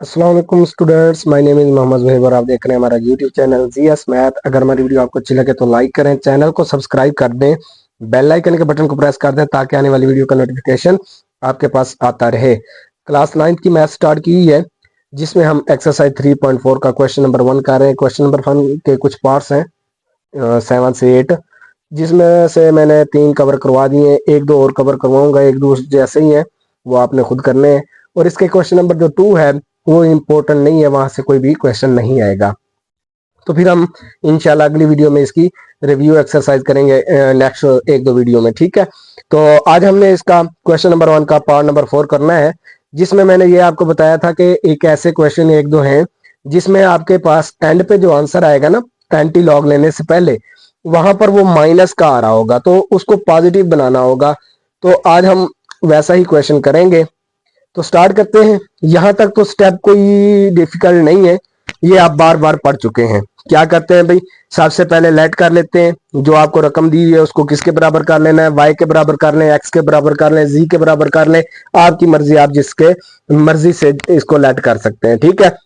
अस्सलाम वालेकुम students, my name is Mohammad Zuhaib और आप देख रहे हैं हमारा यूट्यूब चैनल जीएस मैथ। अगर हमारी वीडियो आपको अच्छी लगे तो लाइक करें, चैनल को सब्सक्राइब कर दें, बेल आइकन के बटन को प्रेस कर दें ताकि आने वाली वीडियो का नोटिफिकेशन आपके पास आता रहे। क्लास 9th की मैथ स्टार्ट की हुई है जिसमें हम एक्सरसाइज 3.4 का क्वेश्चन नंबर 1 कर रहे हैं। क्वेश्चन नंबर 1 के कुछ पार्ट्स हैं 7 से 8, जिसमें से मैंने 3 कवर करवा दिए हैं, 1-2 और कवर करवाऊंगा, 1-2 जैसे ही है वो आपने खुद करने हैं। और इसके क्वेश्चन नंबर जो 2 है वो इम्पोर्टेंट नहीं है, वहां से कोई भी क्वेश्चन नहीं आएगा। तो फिर हम इंशाल्लाह अगली वीडियो में इसकी रिव्यू एक्सरसाइज करेंगे नेक्स्ट 1-2 वीडियो में, ठीक है। तो आज हमने इसका क्वेश्चन नंबर 1 का पार्ट नंबर 4 करना है, जिसमें मैंने ये आपको बताया था कि एक ऐसे क्वेश्चन 1-2 हैं जिसमें आपके पास एंड पे जो आंसर आएगा ना, एंटी लॉग लेने से पहले वहां पर वो माइनस का आ रहा होगा, तो उसको पॉजिटिव बनाना होगा। तो आज हम वैसा ही क्वेश्चन करेंगे। तो स्टार्ट करते हैं। यहां तक तो स्टेप कोई डिफिकल्ट नहीं है, ये आप बार बार पढ़ चुके हैं। क्या करते हैं भाई, सबसे पहले लेट कर लेते हैं। जो आपको रकम दी हुई है उसको किसके बराबर कर लेना है, वाई के बराबर कर लें, एक्स के बराबर कर लें, जी के बराबर कर लें, आपकी मर्जी, आप जिसके मर्जी से इसको लेट कर सकते हैं, ठीक है।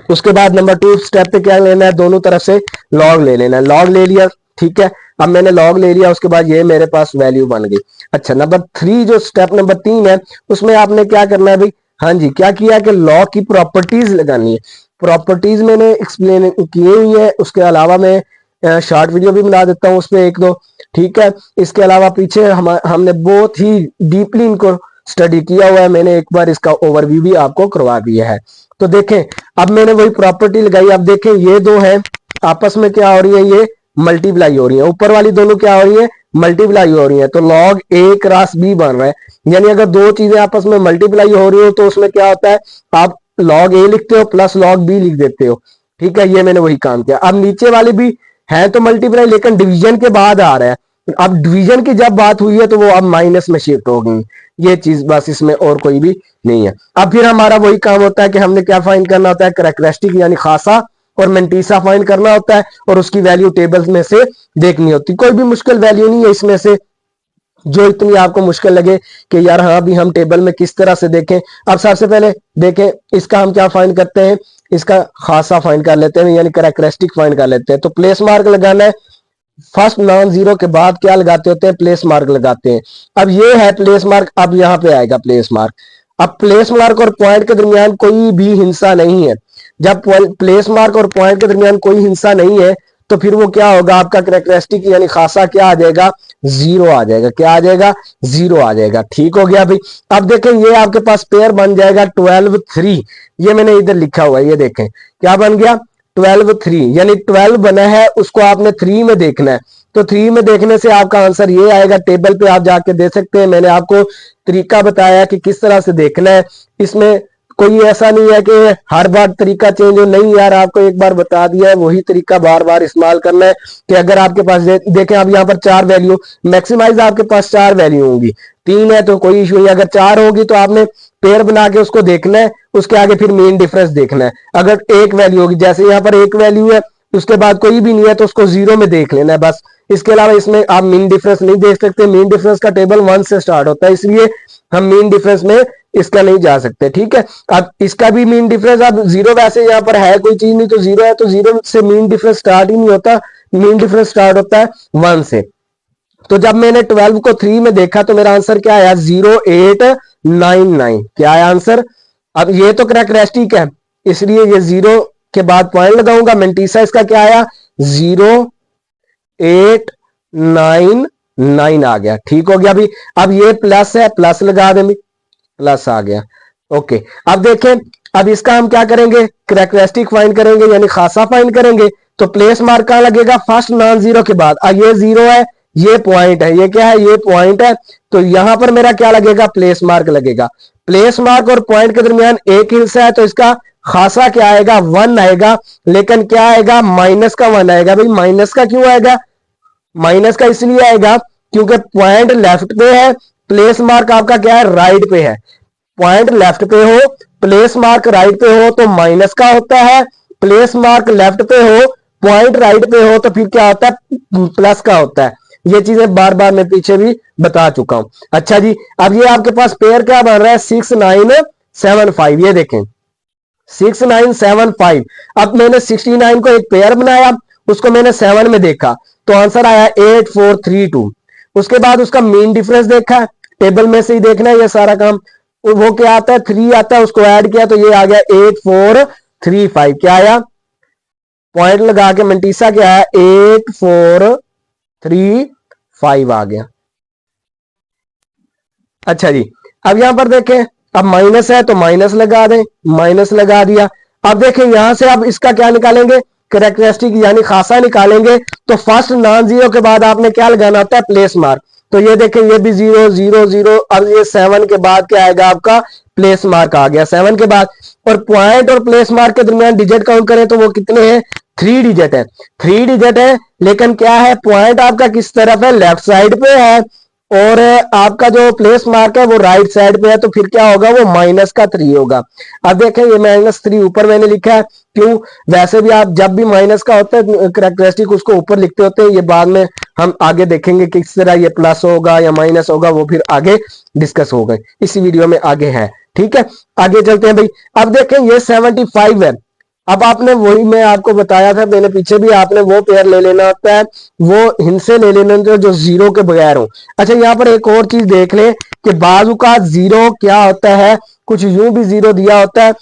उसके बाद नंबर 2 स्टेप पे क्या लेना है, दोनों तरफ से लॉग ले लेना है। लॉग ले लिया, ठीक है। अब मैंने लॉग ले लिया, उसके बाद ये मेरे पास वैल्यू बन गई। अच्छा, नंबर 3 जो स्टेप नंबर 3 है उसमें आपने क्या करना है भाई, हाँ जी, क्या किया कि लॉग की प्रॉपर्टीज लगानी है। प्रॉपर्टीज मैंने एक्सप्लेन की हुई है, उसके अलावा मैं शॉर्ट वीडियो भी बना देता हूँ उसमें 1-2, ठीक है। इसके अलावा पीछे हमने बहुत ही डीपली इनको स्टडी किया हुआ है, मैंने एक बार इसका ओवरव्यू भी आपको करवा दिया है। तो देखें, अब मैंने वही प्रॉपर्टी लगाई। अब देखें ये दो हैं आपस में क्या हो रही है, ये मल्टीप्लाई हो रही है। ऊपर वाली दोनों क्या हो रही है, मल्टीप्लाई हो रही है। तो लॉग ए क्रॉस बी बन रहा है, यानी अगर दो चीजें आपस में मल्टीप्लाई हो रही हो तो उसमें क्या होता है, आप लॉग ए लिखते हो प्लस लॉग बी लिख देते हो, ठीक है। ये मैंने वही काम किया। अब नीचे वाली भी है तो मल्टीप्लाई, लेकिन डिवीजन के बाद आ रहा है। अब डिवीजन की जब बात हुई है तो वो अब माइनस में शिफ्ट हो गई, ये चीज बस, इसमें और कोई भी नहीं है। अब फिर हमारा वही काम होता है कि हमने क्या फाइंड करना होता है, कैरेक्टरिस्टिक यानी खासा और मेंटीसा फाइंड करना होता है, और उसकी वैल्यू टेबल्स में से देखनी होती है। कोई भी मुश्किल वैल्यू नहीं है इसमें से जो इतनी आपको मुश्किल लगे कि यार हाँ अभी हम टेबल में किस तरह से देखें। अब सबसे पहले देखें, इसका हम क्या फाइंड करते हैं, इसका खासा फाइंड कर लेते हैं, यानी कैरेक्टरिस्टिक फाइंड कर लेते हैं। तो प्लेस मार्क लगाना है, फर्स्ट नॉन जीरो के बाद क्या लगाते होते हैं, प्लेस मार्क लगाते हैं। अब ये है प्लेस मार्क, अब यहां पे आएगा प्लेस मार्क। अब प्लेस मार्क और पॉइंट के दरमियान कोई भी हिंसा नहीं है। जब प्लेस मार्क और पॉइंट के दरमियान कोई हिंसा नहीं है तो फिर वो क्या होगा, आपका कैरेक्टरिस्टिक यानी खासा क्या आ जाएगा, जीरो आ जाएगा। क्या आ जाएगा, जीरो आ जाएगा। ठीक हो गया भाई। अब देखें ये आपके पास पेयर बन जाएगा 12-3, ये मैंने इधर लिखा हुआ है, ये देखें क्या बन गया, 12-3, यानी 12 बना है उसको आपने 3 में देखना है। तो 3 में देखने से आपका आंसर ये आएगा। टेबल पे आप जाके दे सकते हैं, मैंने आपको तरीका बताया कि किस तरह से देखना है। इसमें कोई ऐसा नहीं है कि हर बार तरीका चेंज हो, नहीं यार, आपको एक बार बता दिया है, वही तरीका बार बार इस्तेमाल करना है। कि अगर आपके पास देखें, अब यहाँ पर 4 वैल्यू मैक्सिमाइज, आपके पास 4 वैल्यू होंगी, 3 है तो कोई इशू नहीं। अगर 4 होगी तो आपने पेयर बना के उसको देखना है, उसके आगे फिर मेन डिफरेंस देखना है। अगर एक वैल्यू होगी, जैसे यहाँ पर एक वैल्यू है उसके बाद कोई भी नहीं है तो उसको जीरो में देख लेना है बस। इसके अलावा इसमें आप मीन डिफरेंस नहीं देख सकते, मीन डिफरेंस का टेबल 1 से स्टार्ट होता है, इसलिए हम मीन डिफरेंस में इसका नहीं जा सकते, ठीक है। अब इसका भी मीन डिफरेंस, अब जीरो वैसे यहाँ पर है कोई चीज नहीं, तो जीरो है तो जीरो से मीन डिफरेंस स्टार्ट ही नहीं होता, मीन डिफरेंस स्टार्ट होता है 1 से। तो जब मैंने 12 को 3 में देखा तो मेरा आंसर क्या आया, 0899। क्या आया आंसर। अब ये तो कैरेक्टरिस्टिक है इसलिए ये जीरो के बाद पॉइंट लगाऊंगा। मेंटीसा इसका क्या आया, 0899 आ गया। ठीक हो गया अभी। अब ये प्लस है, प्लस लगा दें, प्लस आ गया। ओके, अब देखें, अब इसका हम क्या करेंगे, कैरेक्टरिस्टिक फाइंड करेंगे यानी खासा फाइंड करेंगे। तो प्लेस मार्क कहां लगेगा, फर्स्ट नॉन जीरो के बाद। अब ये जीरो है, ये पॉइंट है, ये क्या है, ये पॉइंट है। तो यहां पर मेरा क्या लगेगा, प्लेस मार्क लगेगा। प्लेस मार्क और पॉइंट के दरमियान एक हिस्सा है तो इसका खासा क्या आएगा, 1 आएगा। लेकिन क्या आएगा, माइनस का 1 आएगा। भाई माइनस का क्यों आएगा, माइनस का इसलिए आएगा क्योंकि पॉइंट लेफ्ट पे है, प्लेस मार्क आपका क्या है, राइट पे है। पॉइंट लेफ्ट पे हो, प्लेस मार्क राइट पे हो तो माइनस का होता है। प्लेस मार्क लेफ्ट पे हो, पॉइंट राइट पे हो तो फिर क्या होता है, प्लस का होता है। ये चीजें बार बार मैं पीछे भी बता चुका हूं। अच्छा जी, अब ये आपके पास पेयर क्या बन रहा है, 6975। ये देखें 6975। अब मैंने 69 को एक पेयर बनाया, उसको मैंने 7 में देखा तो आंसर आया 8432। उसके बाद उसका मीन डिफरेंस देखा, टेबल में से ही देखना है ये सारा काम। वो क्या आता है, 3 आता है, उसको ऐड किया तो ये आ गया 8435। क्या आया, पॉइंट लगा के मंटीसा क्या आया, 8435 आ गया। अच्छा जी, अब यहां पर देखें, अब माइनस है तो माइनस लगा दें, माइनस लगा दिया। अब देखें यहां से अब इसका क्या निकालेंगे, कैरेक्टरिस्टिक यानी खासा निकालेंगे। तो फर्स्ट नॉन जीरो के बाद आपने क्या लगाना होता है, प्लेस मार्क। तो ये देखें, ये भी 0 0 0। अब ये 7 के बाद क्या आएगा आपका, प्लेस मार्क आ गया 7 के बाद। और पॉइंट और प्लेस मार्क के दरमियान डिजिट काउंट करें तो वो कितने हैं, 3 डिजिट है। 3 डिजिट है, लेकिन क्या है, पॉइंट आपका किस तरफ है, लेफ्ट साइड पे है, और आपका जो प्लेस मार्क है वो राइट साइड पे है। तो फिर क्या होगा, वो -3 होगा। अब देखें, ये -3 ऊपर मैंने लिखा है, क्यों, वैसे भी आप जब भी माइनस का होता है कैरेक्टरिस्टिक उसको ऊपर लिखते होते हैं। ये बाद में हम आगे देखेंगे किस तरह ये प्लस होगा या माइनस होगा, वो फिर आगे डिस्कस होगा, इसी वीडियो में आगे है। ठीक है, आगे चलते हैं भाई। अब देखें ये 75 है। अब आपने वही मैं आपको बताया था, मैंने पीछे भी, आपने वो पेयर ले लेना होता है, वो हिंसे ले लेना होता है जो जीरो के बगैर हो। अच्छा, यहाँ पर एक और चीज देख लें कि बाजू का जीरो क्या होता है, कुछ यूं भी जीरो दिया होता है।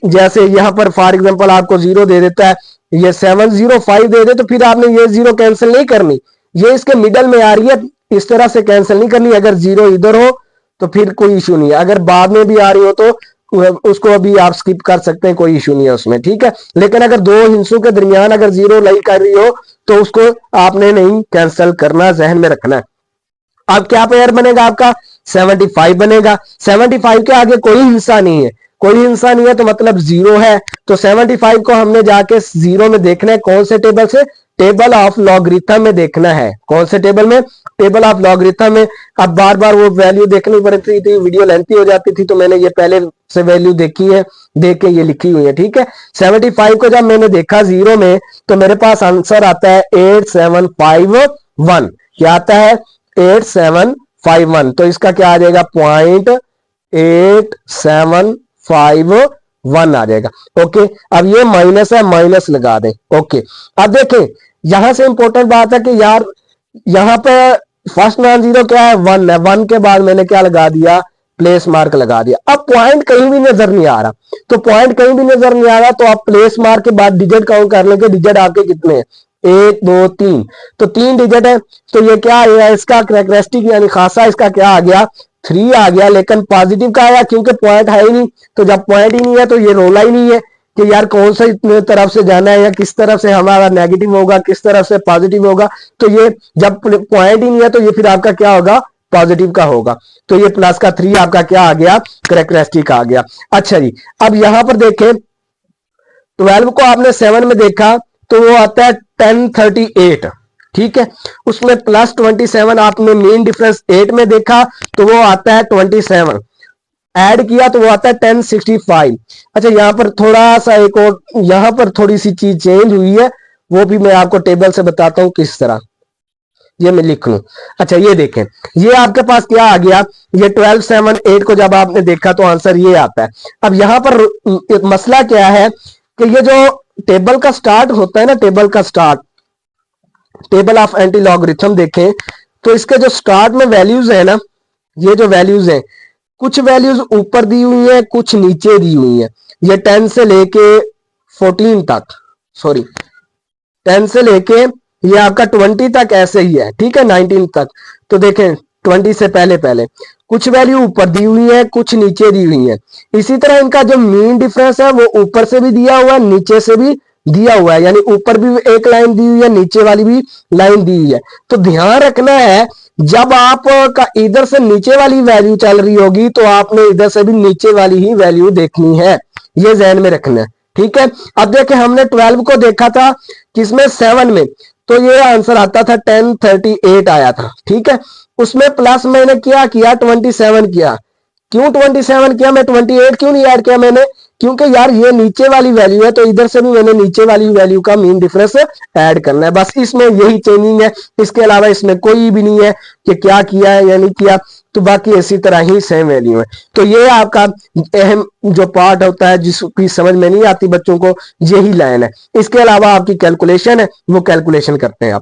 जैसे यहाँ पर फॉर एग्जांपल आपको जीरो दे देता है, ये 705 दे दे, तो फिर आपने ये जीरो कैंसिल नहीं करनी, ये इसके मिडल में आ रही है, इस तरह से कैंसिल नहीं करनी। अगर जीरो इधर हो तो फिर कोई इशू नहीं है, अगर बाद में भी आ रही हो तो उसको अभी आप स्किप कर सकते हैं, कोई इशू नहीं है उसमें। ठीक है, लेकिन अगर दो हिस्सों के दरमियान अगर जीरो लाई कर रही हो तो उसको आपने नहीं कैंसिल करना, जहन में रखना है। अब क्या पेयर बनेगा आपका, 75 बनेगा। 75 के आगे कोई हिस्सा नहीं है, कोई हिस्सा नहीं है तो मतलब जीरो है। तो 75 को हमने जाके जीरो में देखना है, कौन से टेबल से, टेबल ऑफ लॉगरिथम में देखना है। कौन से टेबल में, टेबल ऑफ लॉगरिथम में। अब बार बार वो वैल्यू देखनी पड़ती थी, वीडियो लेंथी हो जाती थी, तो मैंने ये पहले से वैल्यू देखी है, देख के ये लिखी हुई है। ठीक है, 75 को जब मैंने देखा जीरो में तो मेरे पास आंसर आता है 8751। क्या आता है, 8751। तो इसका क्या आ जाएगा, 0.8751 आ जाएगा। ओके, अब ये माइनस है, माइनस लगा दें। ओके, अब देखें यहां से इंपॉर्टेंट बात है कि यार यहां पे फर्स्ट नॉन जीरो क्या है, 1 है। 1 के बाद मैंने क्या लगा दिया, प्लेस मार्क लगा दिया। अब पॉइंट कहीं भी नजर नहीं आ रहा, तो पॉइंट कहीं भी नजर नहीं आ रहा तो आप प्लेस मार्क के बाद डिजिट काउंट कर लेंगे, डिजिट आपके कितने हैं, 1 2 3। तो 3 डिजिट है, तो ये क्या आया, इसका कैरेक्टरिस्टिक यानी खासा इसका क्या आ गया, 3 आ गया। लेकिन पॉजिटिव का आया क्योंकि पॉइंट है ही नहीं, तो जब पॉइंट ही नहीं है तो ये रोला ही नहीं है कि यार कौन सी तरफ से जाना है या किस तरफ से हमारा नेगेटिव होगा, किस तरफ से पॉजिटिव होगा। तो ये जब पॉइंट ही नहीं है तो ये फिर आपका क्या होगा, पॉजिटिव का होगा। तो ये प्लस का 3 आपका क्या आ गया, कैरेक्टरिस्टिक आ गया। अच्छा जी, अब यहां पर देखें 12 को आपने 7 में देखा तो वो आता है 1038। ठीक है, उसमें +27 आपने मेन डिफरेंस 8 में देखा तो वो आता है 27, ऐड किया तो वो आता है 1065। अच्छा, यहां पर थोड़ा सा एक और, यहां पर थोड़ी सी चीज चेंज हुई है, वो भी मैं आपको टेबल से बताता हूं किस तरह, ये मैं लिख लूं। अच्छा, ये देखें, ये आपके पास क्या आ गया, ये 12 7 8 को जब आपने देखा तो आंसर ये आता है। अब यहां पर मसला क्या है कि ये जो टेबल का स्टार्ट होता है ना, टेबल का start, table of anti logarithm देखें तो इसके जो स्टार्ट में वैल्यूज है ना, ये जो वैल्यूज है, कुछ वैल्यूज ऊपर दी हुई है, कुछ नीचे दी हुई है। ये 10 से लेके 14 तक, सॉरी 10 से लेके ये आपका 20 तक ऐसे ही है। ठीक है, 19 तक। तो देखें 20 से पहले पहले कुछ वैल्यू ऊपर दी हुई है, कुछ नीचे दी हुई है। इसी तरह इनका जो मीन डिफरेंस है वो ऊपर से भी दिया हुआ है, नीचे से भी दिया हुआ है, यानी ऊपर भी एक लाइन दी हुई है, नीचे वाली भी लाइन दी हुई है। तो ध्यान रखना है, जब आप का इधर से नीचे वाली वैल्यू चल रही होगी तो आपने इधर से भी नीचे वाली ही वैल्यू देखनी है, ये ध्यान में रखना है। ठीक है, अब देखें हमने 12 को देखा था किसमें, 7 में, तो ये आंसर आता था 1038 आया था। ठीक है, उसमें प्लस मैंने क्या किया, 27 किया। क्यों 27 किया, मैं 28 क्यों नहीं ऐड किया मैंने, क्योंकि यार ये नीचे वाली वैल्यू है तो इधर से भी मैंने नीचे वाली वैल्यू का मीन डिफरेंस ऐड करना है, बस इसमें यही चेंजिंग है। इसके अलावा इसमें कोई भी नहीं है कि क्या किया है या नहीं किया। तो बाकी इसी तरह ही सेम वैल्यू है। तो ये आपका अहम जो पार्ट होता है जिसकी समझ में नहीं आती बच्चों को, यही लाइन है। इसके अलावा आपकी कैलकुलेशन है, वो कैलकुलेशन करते हैं आप।